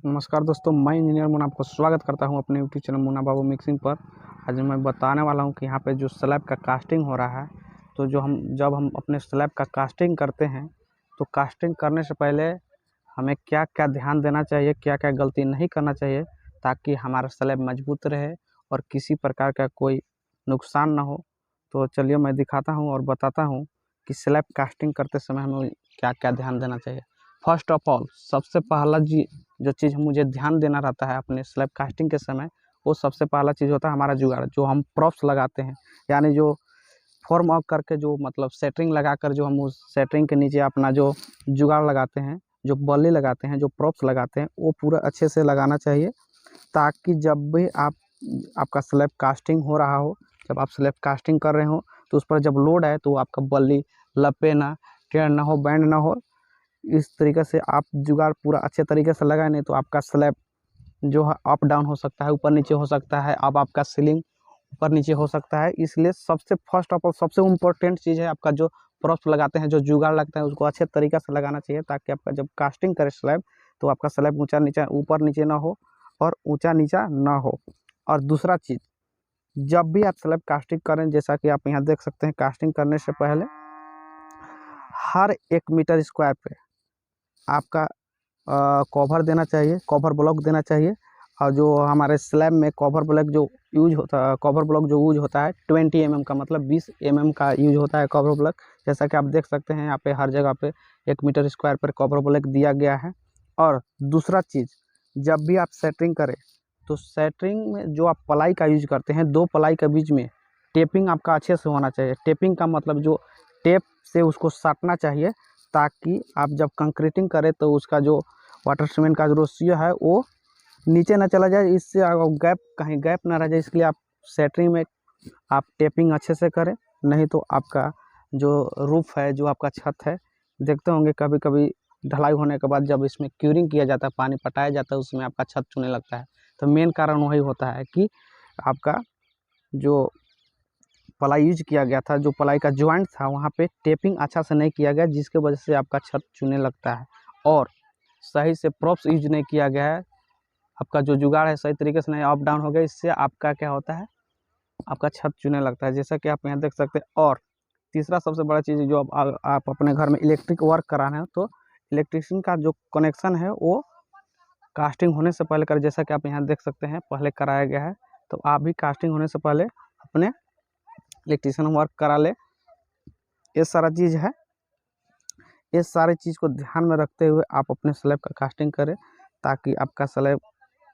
नमस्कार दोस्तों, मैं इंजीनियर मुन्ना आपको स्वागत करता हूं अपने यूट्यूब चैनल मुन्ना बाबू मिक्सिंग पर। आज मैं बताने वाला हूं कि यहाँ पे जो स्लैब का कास्टिंग हो रहा है, तो जब हम अपने स्लैब का कास्टिंग करते हैं तो कास्टिंग करने से पहले हमें क्या क्या ध्यान देना चाहिए, क्या क्या गलती नहीं करना चाहिए, ताकि हमारा स्लैब मजबूत रहे और किसी प्रकार का कोई नुकसान ना हो। तो चलिए मैं दिखाता हूँ और बताता हूँ कि स्लैब कास्टिंग करते समय हमें क्या क्या ध्यान देना चाहिए। फर्स्ट ऑफ ऑल, सबसे पहला जो चीज़ मुझे ध्यान देना रहता है अपने स्लैब कास्टिंग के समय, वो सबसे पहला चीज़ होता है हमारा जुगाड़। जो हम प्रॉप्स लगाते हैं, यानी जो फॉर्म वर्क करके जो मतलब सेटरिंग लगाकर जो हम उस सेटरिंग के नीचे अपना जो जुगाड़ लगाते हैं, जो बल्ली लगाते हैं, जो प्रॉप्स लगाते हैं, वो पूरा अच्छे से लगाना चाहिए, ताकि जब भी आपका स्लैब कास्टिंग हो रहा हो, जब आप स्लैब कास्टिंग कर रहे हो तो उस पर जब लोड है तो आपका बल्ली लपे ना, टेढ़ ना हो, बैंड ना हो। इस तरीके से आप जुगाड़ पूरा अच्छे तरीके से लगाए, नहीं तो आपका स्लैब जो है अप डाउन हो सकता है, ऊपर नीचे हो सकता है। अब आपका सीलिंग ऊपर नीचे हो सकता है। इसलिए सबसे फर्स्ट ऑफ ऑल सबसे इम्पोर्टेंट चीज़ है आपका जो प्रॉप्स लगाते हैं, जो जुगाड़ लगता है, उसको अच्छे तरीके से लगाना चाहिए, ताकि आपका जब कास्टिंग करे स्लैब तो आपका स्लैब ऊंचा नीचा, ऊपर नीचे ना हो और ऊंचा नीचा ना हो। और दूसरा चीज़, जब भी आप स्लैब कास्टिंग करें, जैसा कि आप यहाँ देख सकते हैं, कास्टिंग करने से पहले हर 1 मीटर स्क्वायर पे आपका कवर देना चाहिए, कवर ब्लॉक देना चाहिए। और जो हमारे स्लैब में कवर ब्लॉक जो यूज होता है, कवर ब्लॉक जो यूज होता है 20 mm का, मतलब 20 mm का यूज होता है कवर ब्लॉक। जैसा कि आप देख सकते हैं यहाँ पे हर जगह पे 1 मीटर स्क्वायर पर कवर ब्लॉक दिया गया है। और दूसरा चीज़, जब भी आप सेटरिंग करें तो सेटरिंग में जो आप प्लाई का यूज करते हैं, 2 प्लाई के बीच में टेपिंग आपका अच्छे से होना चाहिए। टेपिंग का मतलब जो टेप से उसको साटना चाहिए, ताकि आप जब कंक्रीटिंग करें तो उसका जो वाटर सीमेंट का जो रेशियो है वो नीचे ना चला जाए, इससे गैप कहीं गैप ना रह जाए। इसलिए आप सेटरिंग में आप टेपिंग अच्छे से करें, नहीं तो आपका जो रूफ है, जो आपका छत है, देखते होंगे कभी कभी ढलाई होने के बाद जब इसमें क्यूरिंग किया जाता है, पानी पटाया जाता है, उसमें आपका छत चुने लगता है। तो मेन कारण वही होता है कि आपका जो प्लाई यूज किया गया था, जो प्लाई का जॉइंट था, वहाँ पे टेपिंग अच्छा से नहीं किया गया, जिसके वजह से आपका छत चुने लगता है। और सही से प्रॉप्स यूज नहीं किया गया है, आपका जो जुगाड़ है सही तरीके से नहीं अप डाउन हो गया, इससे आपका क्या होता है, आपका छत चुने लगता है, जैसा कि आप यहाँ देख सकते हैं। और तीसरा सबसे बड़ा चीज़, जो आप अपने घर में इलेक्ट्रिक वर्क करा रहे हैं, तो इलेक्ट्रिशियन का जो कनेक्शन है वो कास्टिंग होने से पहले करें। जैसा कि आप यहाँ देख सकते हैं पहले कराया गया है, तो आप भी कास्टिंग होने से पहले अपने इलेक्ट्रिशियन वर्क करा ले। ये सारा चीज़ है, ये सारी चीज़ को ध्यान में रखते हुए आप अपने स्लैब का कास्टिंग करें, ताकि आपका स्लैब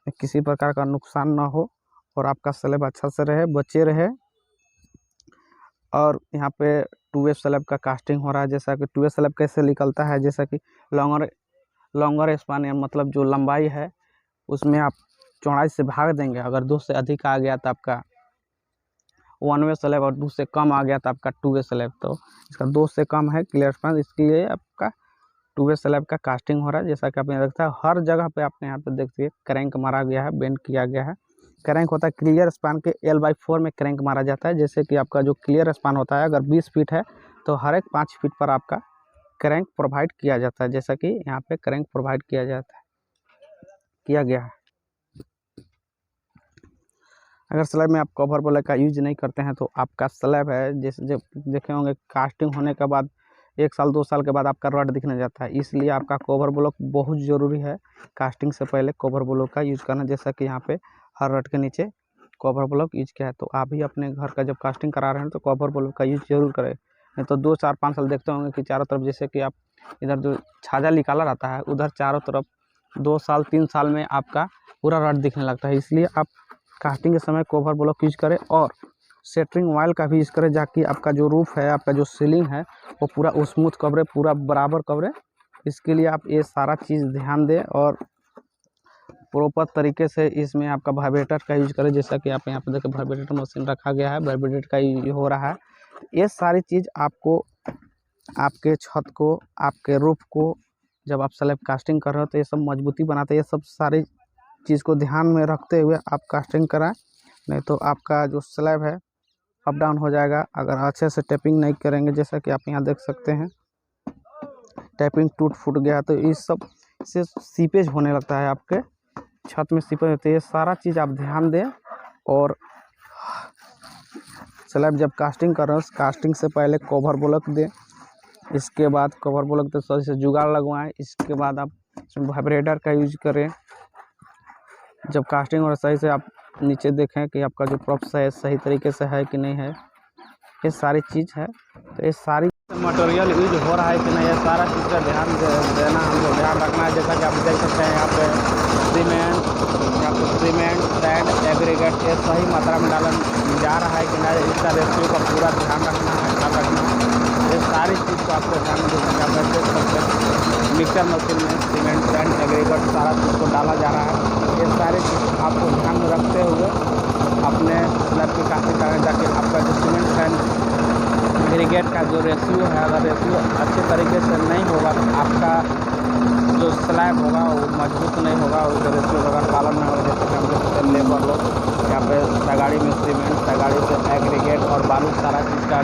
में किसी प्रकार का नुकसान ना हो और आपका स्लैब अच्छा से रहे, बचे रहे। और यहाँ पे 2 वे स्लैब का कास्टिंग हो रहा है। जैसा कि 2 वे स्लैब कैसे निकलता है, जैसा कि लॉन्गर स्पान, या मतलब जो लंबाई है उसमें आप चौड़ाई से भाग देंगे। अगर 2 से अधिक आ गया तो आपका 1 वे स्लैब, और 2 से कम आ गया तो आपका 2 वे स्लैब। तो इसका 2 से कम है क्लियर स्पान, इसके लिए आपका 2 वे स्लैब का कास्टिंग हो रहा है। जैसा कि आप यहाँ देखते हैं हर जगह पे आपने यहाँ पे देखिए क्रैंक मारा गया है, बेंड किया गया है। क्रैंक होता है क्लियर स्पान के L/4 में क्रैंक मारा जाता है। जैसे कि आपका जो क्लियर स्पान होता है, अगर 20 फीट है तो हर एक 5 फीट पर आपका क्रैंक प्रोवाइड किया जाता है, जैसा कि यहाँ पे क्रैंक प्रोवाइड किया गया है। अगर स्लैब में आप कवर ब्लॉक का यूज नहीं करते हैं तो आपका स्लैब है, जैसे जब देखे होंगे कास्टिंग होने के बाद 1 साल 2 साल के बाद आपका रड दिखने जाता है। इसलिए आपका कवर ब्लॉक बहुत ज़रूरी है, कास्टिंग से पहले कवर ब्लॉक का यूज करना। जैसा कि यहाँ पे हर रड के नीचे कवर ब्लॉक यूज किया है, तो आप भी अपने घर का जब कास्टिंग करा रहे हैं तो कवर ब्लॉक का यूज जरूर करें। नहीं तो 2 4 5 साल देखते होंगे कि चारों तरफ, जैसे कि आप इधर जो छाजा निकाला रहता है, उधर चारों तरफ 2 साल 3 साल में आपका पूरा रड दिखने लगता है। इसलिए आप कास्टिंग के समय कवर ब्लॉक यूज करें और सेटरिंग ऑयल का भी यूज करें, ताकि आपका जो रूफ है, आपका जो सीलिंग है, वो पूरा स्मूथ कवरे, पूरा बराबर कवरे। इसके लिए आप ये सारा चीज़ ध्यान दें और प्रॉपर तरीके से इसमें आपका वाइब्रेटर का यूज करें। जैसा कि आप यहाँ पे देखिए वाइब्रेटर मशीन रखा गया है, वाइब्रेटर का यूज हो रहा है। ये सारी चीज़ आपको आपके छत को, आपके रूफ को, जब आप स्लैब कास्टिंग कर रहे हो तो ये सब मजबूती बनाते हैं। ये सब सारी चीज़ को ध्यान में रखते हुए आप कास्टिंग कराएं, नहीं तो आपका जो स्लैब है अप डाउन हो जाएगा। अगर अच्छे से टेपिंग नहीं करेंगे, जैसा कि आप यहाँ देख सकते हैं टेपिंग टूट फूट गया, तो इस सब से सीपेज होने लगता है आपके छत में सिपर होती है, ये सारा चीज़ आप ध्यान दें। और स्लैब जब कास्टिंग कर रहे हो, कास्टिंग से पहले कवर ब्लॉक दें, इसके बाद कवर ब्लॉक तो सही से जुगाड़ लगवाएं, इसके बाद आप इसमें वाइब्रेटर का यूज करें। जब कास्टिंग और सही से आप नीचे देखें कि आपका जो प्रॉप्स है सही तरीके से है कि नहीं है, ये सारी चीज़ है। तो ये सारी मटेरियल यूज हो रहा है कि नहीं, ये सारा चीज़ का ध्यान देना, हमको ध्यान रखना है। जैसा कि आप देख सकते हैं यहाँ पे सीमेंट सैंड एग्रीगेट ये सही मात्रा में डाला जा रहा है कि नहीं, इसका रेशियो का पूरा ध्यान रखना है, ख्याल रखना है। ये सारी चीज़ को आपको ध्यान में जैसा कि आप देख सकते हैं मिक्सर मशीन में सीमेंट सैंड एग्रीगेट सारा चीज़ को डाला जा रहा है। ये सारी चीज़ आपको ध्यान में रखते हुए अपने स्लैब की कास्टिंग करें, ताकि आपका जो सीमेंट सैंड एग्रीगेट का जो रेशियो है, अगर रेशियो अच्छे तरीके से नहीं होगा तो आपका जो स्लैब होगा वो मजबूत नहीं होगा। उसका रेशियो अगर पालन नहीं होगा, जैसे हम देखते हैं लेबर लोग यहाँ पे तगाड़ी में सीमेंट, तगाड़ी से एग्रीगेट और बालू सारा चीज़ का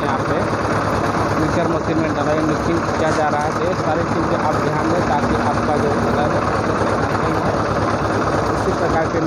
यहाँ पे मिक्सर मशीन में डाला मिक्सिंग किया जा रहा है। तो ये सारी चीज़ें आप ध्यान दें ताकि आपका जो स्लैब है इसी प्रकार के